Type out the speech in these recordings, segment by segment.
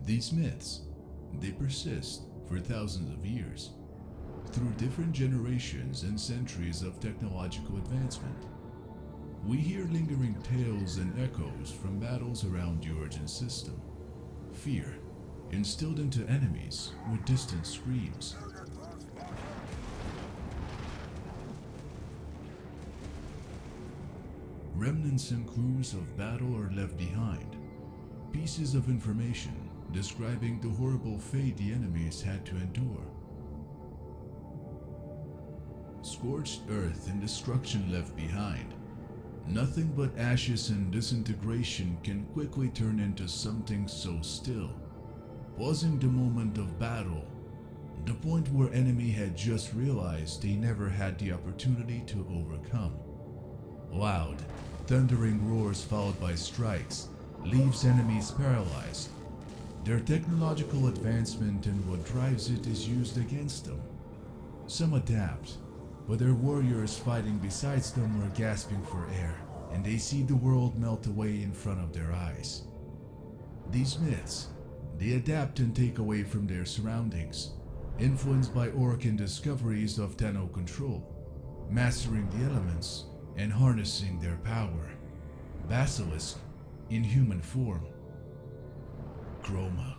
These myths, they persist for thousands of years, through different generations and centuries of technological advancement. We hear lingering tales and echoes from battles around the Origin system, fear instilled into enemies with distant screams. Remnants and clues of battle are left behind, pieces of information describing the horrible fate the enemies had to endure. Scorched earth and destruction left behind. Nothing but ashes and disintegration can quickly turn into something so still, pausing the moment of battle, the point where enemy had just realized they never had the opportunity to overcome. Loud, thundering roars followed by strikes leaves enemies paralyzed. Their technological advancement and what drives it is used against them. Some adapt, but their warriors fighting beside them are gasping for air, and they see the world melt away in front of their eyes. These myths, they adapt and take away from their surroundings, influenced by Orokin discoveries of Tenno control, mastering the elements and harnessing their power. Basilisk in human form. Chroma.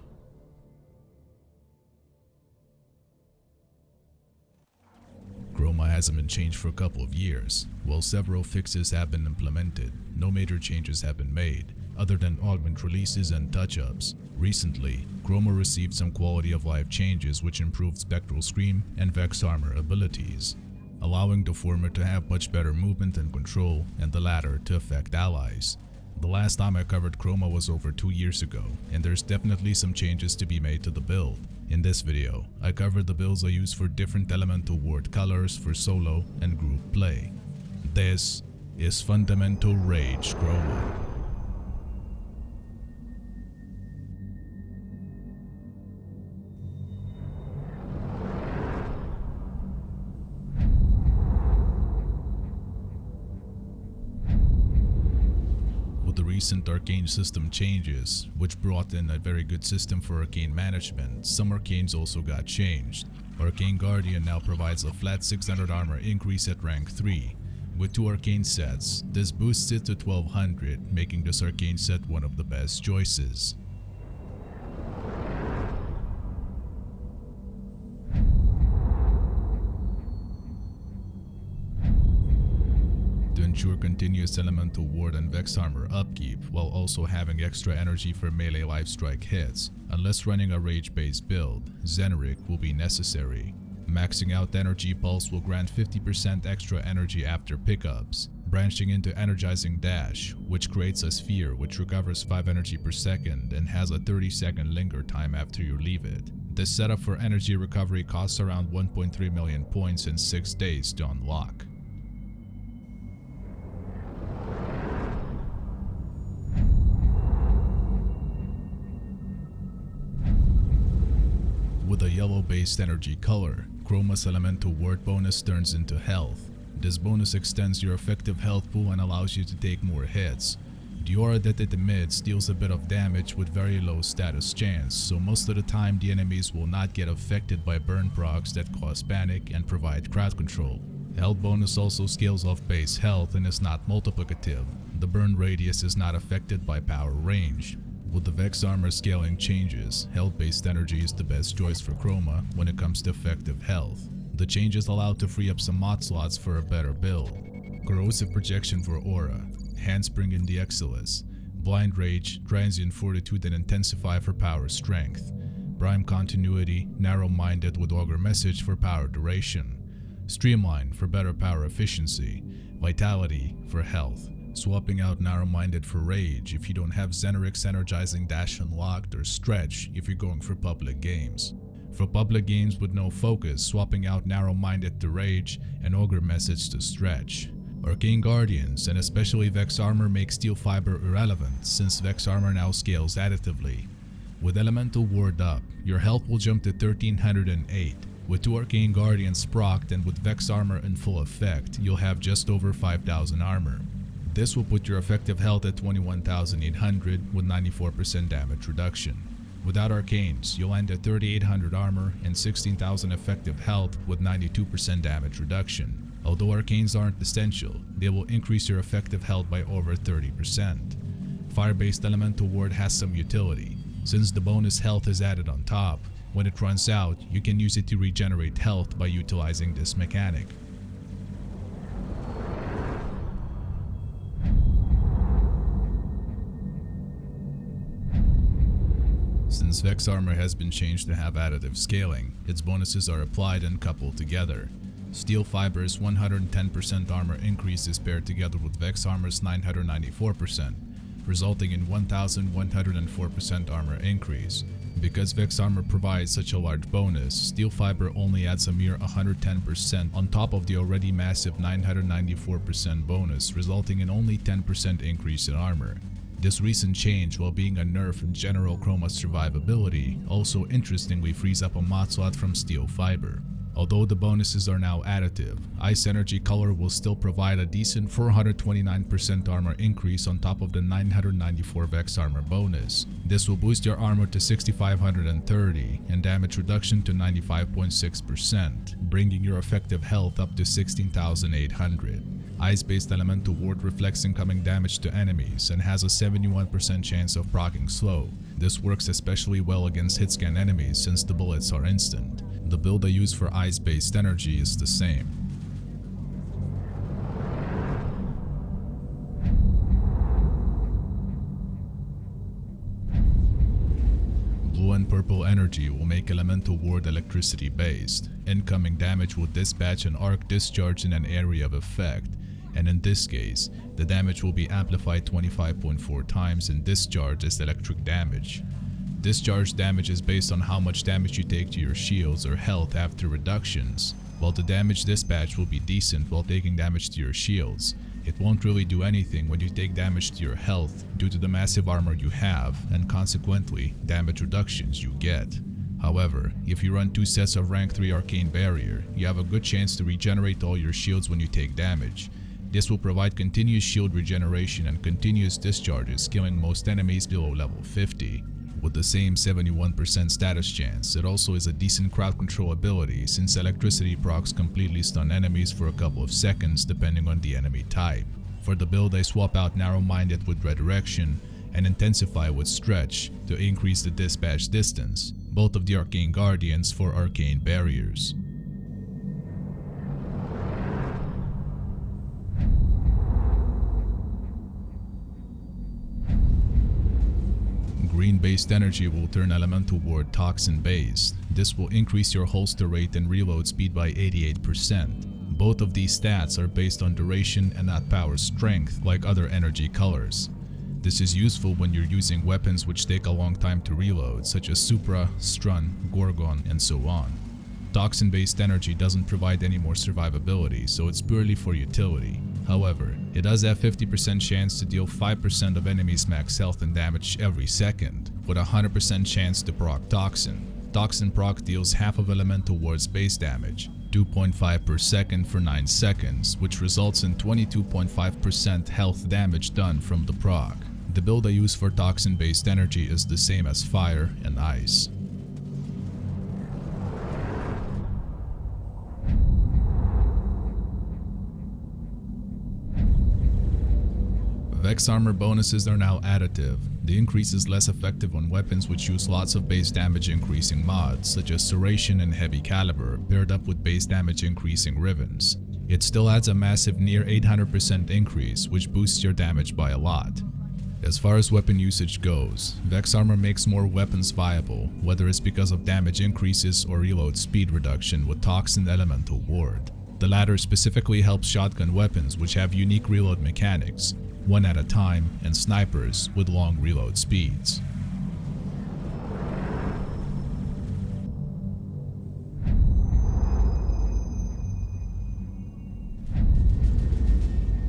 Chroma hasn't been changed for a couple of years. While several fixes have been implemented, no major changes have been made, other than augment releases and touch-ups. Recently, Chroma received some quality of life changes which improved Spectral Scream and Vex Armor abilities, allowing the former to have much better movement and control, and the latter to affect allies. The last time I covered Chroma was over 2 years ago, and there's definitely some changes to be made to the build. In this video, I covered the builds I use for different elemental ward colors for solo and group play. This is Fundamental Rage Chroma. The recent arcane system changes, which brought in a very good system for arcane management, some arcanes also got changed. Arcane Guardian now provides a flat 600 armor increase at rank 3. With 2 arcane sets, this boosts it to 1200, making this arcane set one of the best choices. To ensure continuous elemental ward and Vex armor upkeep while also having extra energy for melee life strike hits. Unless running a rage based build, Zansari will be necessary. Maxing out Energy Pulse will grant 50% extra energy after pickups, branching into Energizing Dash, which creates a sphere which recovers 5 energy per second and has a 30-second linger time after you leave it. This setup for energy recovery costs around 1.3 million points in 6 days to unlock. With a yellow-based energy color, Chroma's elemental ward bonus turns into health. This bonus extends your effective health pool and allows you to take more hits. The aura that it emits deals a bit of damage with very low status chance, so most of the time the enemies will not get affected by burn procs that cause panic and provide crowd control. Health bonus also scales off base health and is not multiplicative. The burn radius is not affected by power range. With the Vex armor scaling changes, health-based energy is the best choice for Chroma when it comes to effective health. The changes allow to free up some mod slots for a better build. Corrosive projection for aura, handspring in the Exilis, blind rage, transient fortitude and intensify for power strength, prime continuity, narrow-minded with augur message for power duration, streamline for better power efficiency, vitality for health. Swapping out narrow-minded for rage if you don't have Zansari's energizing dash unlocked, or stretch if you're going for public games. For public games with no focus, swapping out narrow-minded to rage and augur message to stretch. Arcane Guardians and especially Vex armor make steel fiber irrelevant since Vex armor now scales additively. With elemental ward up, your health will jump to 1308. With 2 Arcane Guardians procced and with Vex armor in full effect, you'll have just over 5000 armor. This will put your effective health at 21,800 with 94% damage reduction. Without arcanes, you'll end at 3800 armor and 16,000 effective health with 92% damage reduction. Although arcanes aren't essential, they will increase your effective health by over 30%. Fire-based elemental ward has some utility. Since the bonus health is added on top, when it runs out, you can use it to regenerate health by utilizing this mechanic. Since Vex armor has been changed to have additive scaling, its bonuses are applied and coupled together. Steel Fiber's 110% armor increase is paired together with Vex armor's 994%, resulting in 1104% armor increase. Because Vex armor provides such a large bonus, Steel Fiber only adds a mere 110% on top of the already massive 994% bonus, resulting in only 10% increase in armor. This recent change, while being a nerf in general Chroma's survivability, also interestingly frees up a mod slot from Steel Fiber. Although the bonuses are now additive, Ice Energy Color will still provide a decent 429% armor increase on top of the 994 Vex armor bonus. This will boost your armor to 6530 and damage reduction to 95.6%, bringing your effective health up to 16,800. Ice-based elemental ward reflects incoming damage to enemies and has a 71% chance of proccing slow. This works especially well against hitscan enemies since the bullets are instant. The build I use for ice-based energy is the same. Blue and purple energy will make elemental ward electricity based. Incoming damage will dispatch an arc discharge in an area of effect, and in this case, the damage will be amplified 25.4 times in discharge as electric damage. Discharge damage is based on how much damage you take to your shields or health after reductions. While the damage dispatch will be decent while taking damage to your shields, it won't really do anything when you take damage to your health due to the massive armor you have and consequently damage reductions you get. However, if you run 2 sets of rank 3 arcane barrier, you have a good chance to regenerate all your shields when you take damage. This will provide continuous shield regeneration and continuous discharges, killing most enemies below level 50. With the same 71% status chance, it also is a decent crowd control ability since electricity procs completely stun enemies for a couple of seconds depending on the enemy type. For the build, I swap out Narrow-Minded with Redirection and Intensify with Stretch to increase the dispatch distance, both of the Arcane Guardians for arcane barriers. Green-based energy will turn elemental ward toxin-based. This will increase your holster rate and reload speed by 88%. Both of these stats are based on duration and not power strength like other energy colors. This is useful when you're using weapons which take a long time to reload, such as Supra, Strun, Gorgon, and so on. Toxin-based energy doesn't provide any more survivability, so it's purely for utility. However, it does have 50% chance to deal 5% of enemies' max health and damage every second, with a 100% chance to proc Toxin. Toxin proc deals half of elemental ward's base damage, 2.5 per second for 9 seconds, which results in 22.5% health damage done from the proc. The build I use for Toxin-based energy is the same as Fire and Ice. Vex armor bonuses are now additive. The increase is less effective on weapons which use lots of base damage increasing mods such as Serration and Heavy Caliber paired up with base damage increasing Rivens. It still adds a massive near 800% increase which boosts your damage by a lot. As far as weapon usage goes, Vex armor makes more weapons viable, whether it's because of damage increases or reload speed reduction with Toxin Elemental Ward. The latter specifically helps shotgun weapons which have unique reload mechanics, one at a time, and snipers with long reload speeds.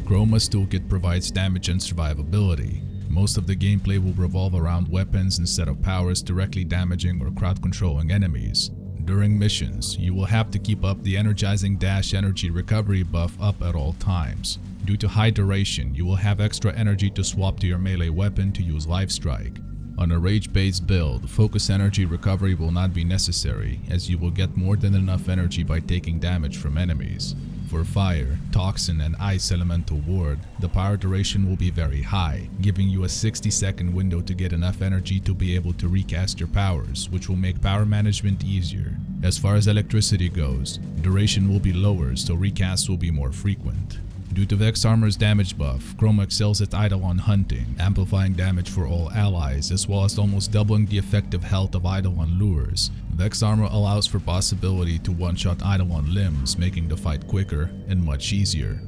Chroma's toolkit provides damage and survivability. Most of the gameplay will revolve around weapons instead of powers directly damaging or crowd controlling enemies. During missions, you will have to keep up the energizing dash energy recovery buff up at all times. Due to high duration, you will have extra energy to swap to your melee weapon to use Life Strike. On a rage-based build, focus energy recovery will not be necessary, as you will get more than enough energy by taking damage from enemies. For Fire, Toxin, and Ice Elemental Ward, the power duration will be very high, giving you a 60-second window to get enough energy to be able to recast your powers, which will make power management easier. As far as electricity goes, duration will be lower, so recasts will be more frequent. Due to Vex Armor's damage buff, Chroma excels at Eidolon hunting, amplifying damage for all allies, as well as almost doubling the effective health of Eidolon lures. Vex Armor allows for possibility to one-shot Eidolon limbs, making the fight quicker and much easier.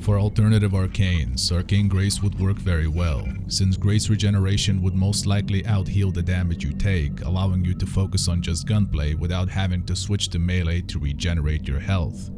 For alternative arcanes, Arcane Grace would work very well, since Grace regeneration would most likely out-heal the damage you take, allowing you to focus on just gunplay without having to switch to melee to regenerate your health.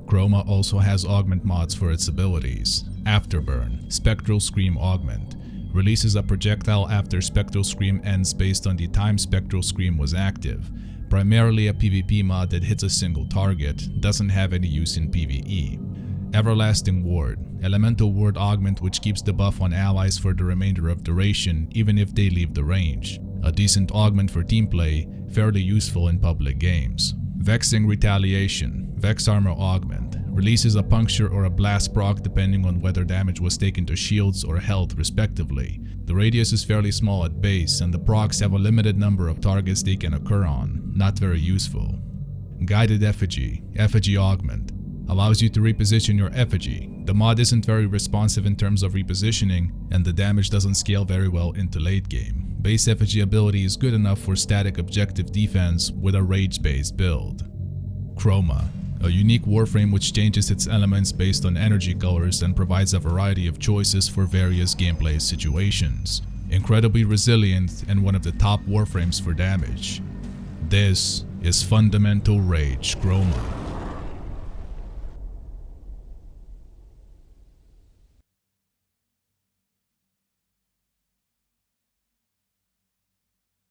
Chroma also has augment mods for its abilities. Afterburn, Spectral Scream Augment, releases a projectile after Spectral Scream ends based on the time Spectral Scream was active. Primarily a PvP mod that hits a single target, doesn't have any use in PvE. Everlasting Ward, Elemental Ward Augment which keeps the buff on allies for the remainder of duration even if they leave the range. A decent augment for team play, fairly useful in public games. Vexing Retaliation, Vex Armor Augment, releases a puncture or a blast proc depending on whether damage was taken to shields or health respectively. The radius is fairly small at base and the procs have a limited number of targets they can occur on, not very useful. Guided Effigy, Effigy Augment, allows you to reposition your effigy. The mod isn't very responsive in terms of repositioning, and the damage doesn't scale very well into late game. Base effigy ability is good enough for static objective defense with a rage-based build. Chroma, a unique warframe which changes its elements based on energy colors and provides a variety of choices for various gameplay situations. Incredibly resilient and one of the top warframes for damage. This is Fundamental Rage Chroma.